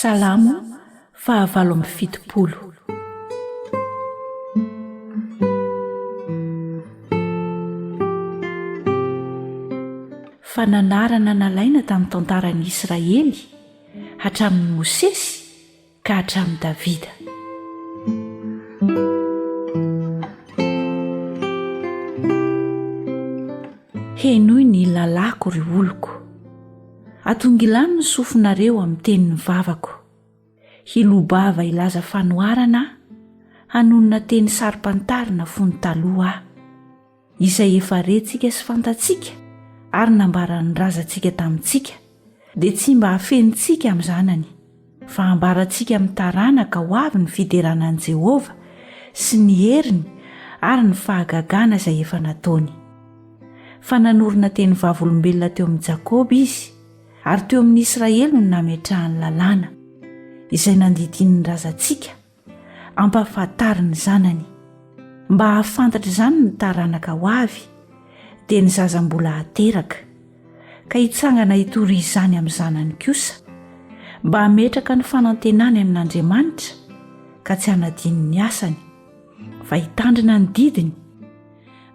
Salamo 7:70. Fananarana nalaina tamin'ny tantaran'i Israely hatramin'ny Mosesy ka hatramin'ny Davida. Henoy ny lalako ry oloko, atongilany ny sofinareo amin'ny tenin'ny vavako. Hilobava ilaza fanoharana hanonona teny sarim-pantarina fony taloha aho, izay efa rentsika sy fantatsika ary nambaran'ny razantsika tamintsika, dia tsy mba hafenitsika amin'ny zanany, fa hambarantsika amin'ny taranaka ho avy ny fideranan'i Jehovah sy ny heriny ary ny fahagagana izay efa nataony. Fa nanorina teny vavolombelona teo amin'ny Jakoba izy, ary teo amin'ny Israely no nametrahany lalàna, izay nandidin'ny razantsika ampahafantariny zanany, mba hahafantatra izany ny taranaka ho avy dia ny zaza mbola hateraka, ka hitsangana hitory izany amin'ny zanany kosa, mba hametraka ny fanantenany amin'Andriamanitra ka tsy hanadiny ny asany, fa hitandrina ny didiny,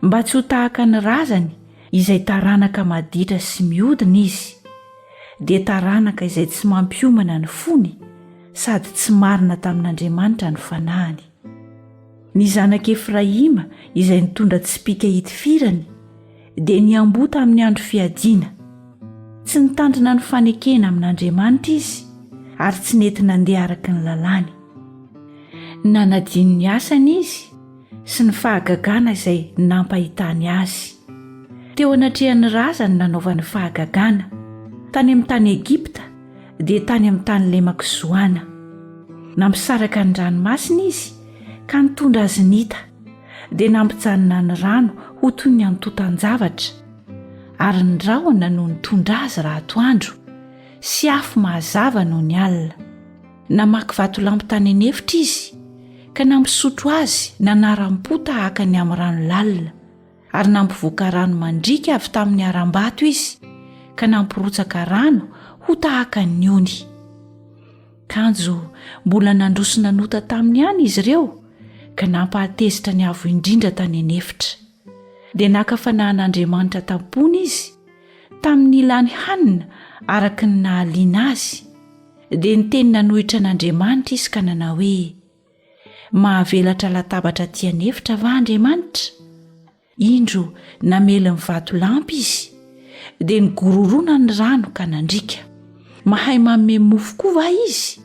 mba tsy ho tahaka ny razany izay taranaka maditra sy mihodina izy, dia taranaka izay tsy mampiomana ny fony sady tsy marina tamin'Andriamanitra ny fanahany. Ny zanak'Efraima izay nitondra tsipika hitifirany dia niambota amin'ny andro fiadiana, tsy nitandrina ny fanekena amin'Andriamanitra izy ary tsy nety nandeha araka ny lalàny. Nanadiny ny asany izy sy ny fahagagana izay nampahitany azy. Teo anatrehan'ny razany nanaovany fahagagana tany amin'ny tany Egipta dia tany amin'ny tany lemaka Zoana. Nampisaraka ny ranomasina izy ka nitondra azy nita, dia nampijanona ny rano ho toy ny antotan-javatra, ary ny rahona no nitondra azy raha atoandro sy afo mahazava noho ny alina. Namaky vatolampy tany anefitra izy ka nampisotro azy nanaram-po tahaka ny amin'ny rano lalina, ary nampivoaka rano mandrika avy tamin'ny aram-bato izy ka nampirotsaka rano ho tahaka ny ony. Kanjo mbola nandrosona nota taminy ihany izy ireo ka nampahatezitra ny avo indrindra tany anefitra, dia nakafanan'Andriamanitra tampony izy tamin'ny ilany hanina araka ny nahaliana azy, dia ny teny nanohitra an'Andriamanitra izy ka nanao hoe: mahavelatra latabatra ty anefitra va Andriamanitra? Indro namela ny vatolampy izy, dia nigororona ny rano ka nandrika. Mahay manome mofo koa va izy?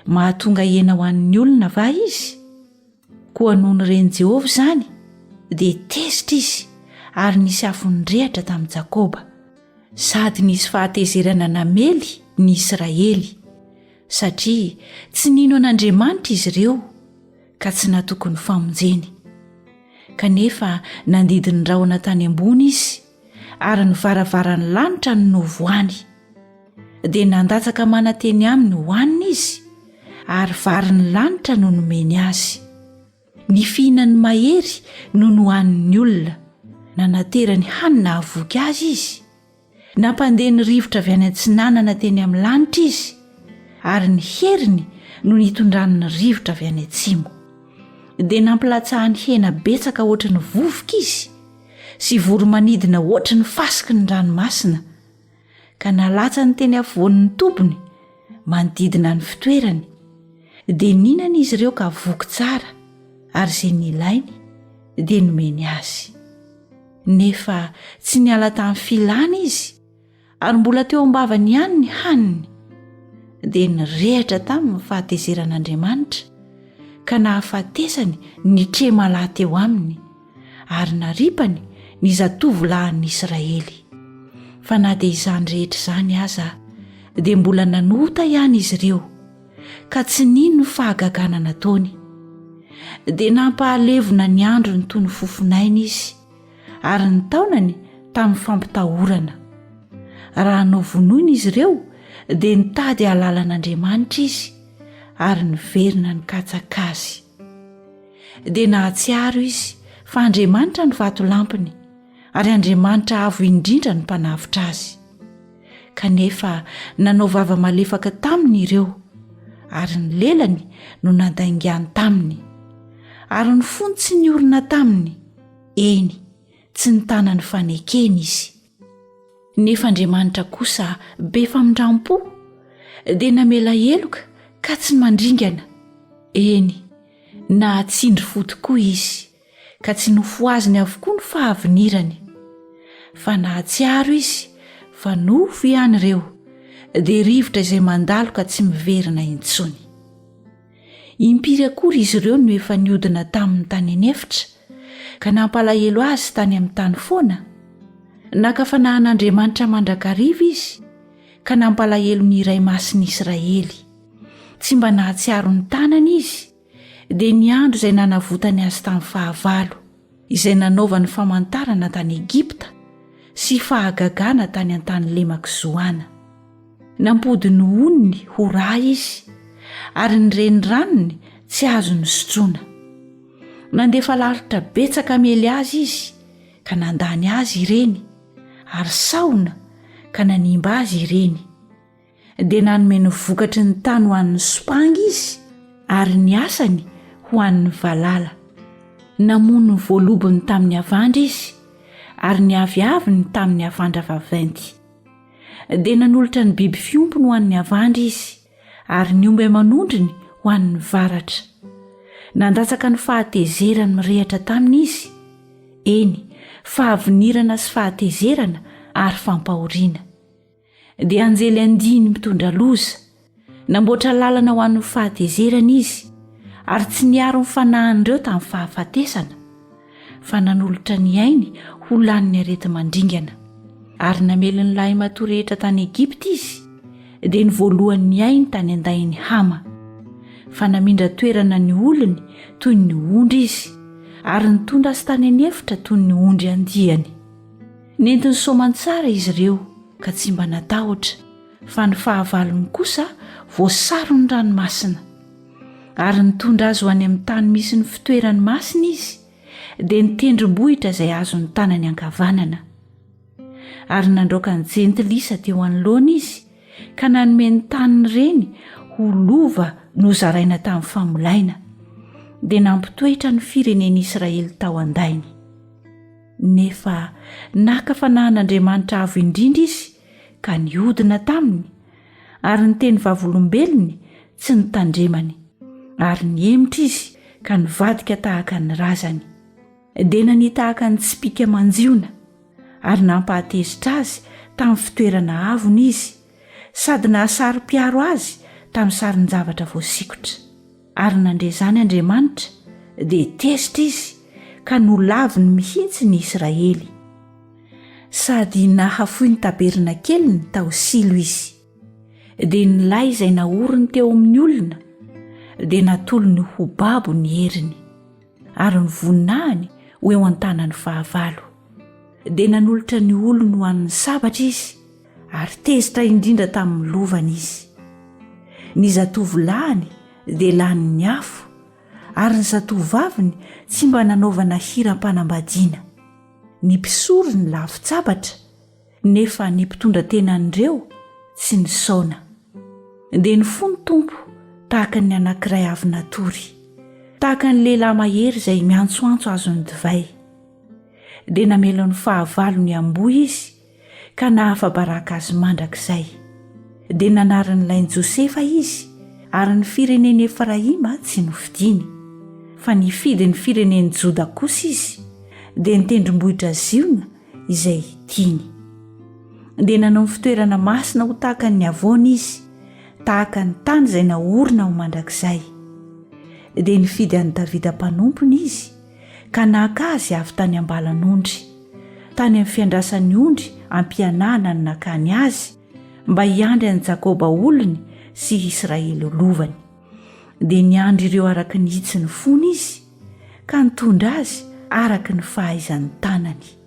Mahatonga hena ho an'ny olona va izy? Koa noho ny reny Jehovah izany dia tezitra izy, ary nisy afon-drehatra tamin'i Jakoba, sady nisy fahatezerana namely ny Israely, satria tsy nino an'Andriamanitra izy ireo ka tsy natoko ny famonjeny. Kanefa nandidiny rahona tany ambony izy, ary ny varavaran'ny lanitra no novoany, dia nandatsaka mananteny aminy hohaniny izy, ary varin'ny lanitra no nomeny azy. Ny fihinany mahery no nohaniny olona, nanaterany hanina havoky azy izy. Nampandeha ny rivotra avy any antsinanana teny amin'ny lanitra izy, ary ny heriny no nitondrany ny rivotra avy any atsimo. Dia nampilatsahany hena betsaka ohatry ny vovoka izy, sy voromanidina ohatry ny fasiky ny ranomasina, ka nalatsa ny teny afovoan'ny tompony manodidina ny fitoerany, dia ninana izy ireo ka voky tsara, ary izay nilainy dia nomeny azy. Nefa tsy niala tamin'ny filana izy, ary mbola teo ambavany ihany ny haniny, dia nirehatra tamin'ny fahatezeran'Andriamanitra, ka nahafatesany ny tremalahy teo aminy, ary naripany ny zatovolahin'ny Israely. Fa na dia izany rehetra izany aza, dia mbola nanota ihany izy ireo, ka tsy nino ny fahagagana nataony. Dia nampahalevona ny androny toy ny fofinaina izy, ary ny taonany tamin'ny fampitahorana. Raha novonoina izy ireo dia nitady halalan'Andriamanitra izy, ary niverina ny katsaka azy. Dia nahatsiaro izy fa Andriamanitra ny vatolampiny, ary Andriamanitra avo indrindra ny mpanavitra azy. Kanefa nanao vava malefaka taminy ireo, ary ny lelany no nandaingany taminy, ary ny fony tsy niorina taminy, eny tsy ny tanany fanekeny izy. Nefa Andriamanitra kosa be famindram-po dia namela heloka ka tsy mandringana, eny na tsindry fo tokoa izy ka tsy nofoaziny avokoa ny fahavinirany, fa nahatsiaro izy fa nofo ihany ireo dia rivotra izay mandalo ka tsy miverina intsony. Impiry akory izy ireo no efa niodina tamin'ny tany anefitra ka nampalahelo azy tany amin'ny tany foana, nakafanan'Andriamanitra mandrakariva izy ka nampalahelo ny iray masiny Israely. Tsy mba nahatsiaro ny tanany izy dia ny andro izay nanavotany azy tamin'ny fahavalo, izay nanaovany famantarana tany Egipta sy fahagagana tany an-tany lemaka Zoana. Nampody ny onony ho rà izy, ary ny renirranony tsy azo ny sotroina. Nandefa lalitra betsaka mely azy izy ka nandany azy ireny, ary saona ka nanimba azy ireny. Dia nanome ny vokatry ny tany ho an'ny sopangy izy, ary ny asany ho an'ny valala. Namono ny voalobony tamin'ny avandra izy, ary ny aviaviny tamin'ny avandra vaventy. Dia nanolotra ny biby fiompony ho an'ny avandra izy, ary ny omby aman'ondriny ho an'ny varatra. Nandatsaka ny fahatezerany mirehatra taminy izy, eny fahavinirana sy fahatezerana ary fampahoriana. Dia anjely andiny mitondra loza namboatra lalana ho an'ny fahatezerana izy, ary tsy niaro ny fanahin'ireo tamin'ny fahafatesana, fa nanolotra ny ainy ho laniny arety mandringana. Ary namely ny lahy matoa rehetra tany Egipta izy, dia ny voalohan'ny ainy tany andainy Hama, fa namindra toerana ny olony toy ny ondry izy, ary nitondra azy tany anefitra toy ny ondry andiany. Nentiny soamantsara izy ireo ka tsy mba natahotra, fa ny fahavalony kosa voasarony ranomasina. Ary nitondra azy ho any amin'ny tany misy ny fitoerany masina izy, dia nitendrombohitra izay azony tanany ankavanana. Ary nandroaka ny jentilisa teo anoloana izy, ka nanome ny taniny ireny ho lova nozaraina tamin'ny famolaina, dia nampitoetra ny firenen'Israely tao andainy. Nefa naka fanahin'Andriamanitra avo indrindra izy ka niodina taminy, ary ny teny vavolombelony tsy nitandremany, ary niemotra izy ka nivadika tahaka ny razany. Dia nanitahaka ny tsipika manjiona, ary nampahatezitra azy tamin'ny fitoerana avony izy, sady nahasaro-piaro azy tamin'ny sarin-javatra voasikotra. Ary nandrezany Andriamanitra dia tezitra izy ka nolaviny mihitsy ny Israely. Sady nahafoy ny taberna keliny tao Silo izy, dia ny lahy izay naoriny teo amin'ny olona dia natolony ho babo ny heriny, ary ny voninahiny ho eo an-tanany fahavalo. Dia nanolotra ny olony ho an'ny sabatra izy, ary tezitra indrindra tamin'ny lovany izy. Ny zatovylahiny dia laniny afo, ary ny zatovaviny tsy mba nanaovana hiram-panambadiana. Ny mpisoro ny lafitsabatra, nefa ny mpitondra tenan'ireo tsy nisaona. Dia ny fony tompo tahaka ny anankiray avy natory, tahaka ny lehilahy mahery izay miantsoantso azony divay. Dia namelo ny fahavalo ny amboy izy ka nahafa-baraka azy mandrakizay. Dia nanariny lainy Josefa izy, ary ny fireneny Efraima tsy nofidiny, fa nifidy ny fireneny Joda kosa izy, dia nitendrombohitra ziona izay tiany. Dia nanao ny fitoerana masina ho tahaka ny avoana izy, tahaka ny tany izay naorina ho mandrakizay. Dia nifidy an'i Davida mpanompony izy, ka naka azy avy tany ambalan'ondry, tany amin'ny fiandrasan'ny ondry ampianahana ny nakany azy, mba hiandry an'i Jakoba olony sy Israely lovany. Dia niandry ireo araka ny hitsy ny fony izy, ka nitondra azy araka ny fahaizany tanany.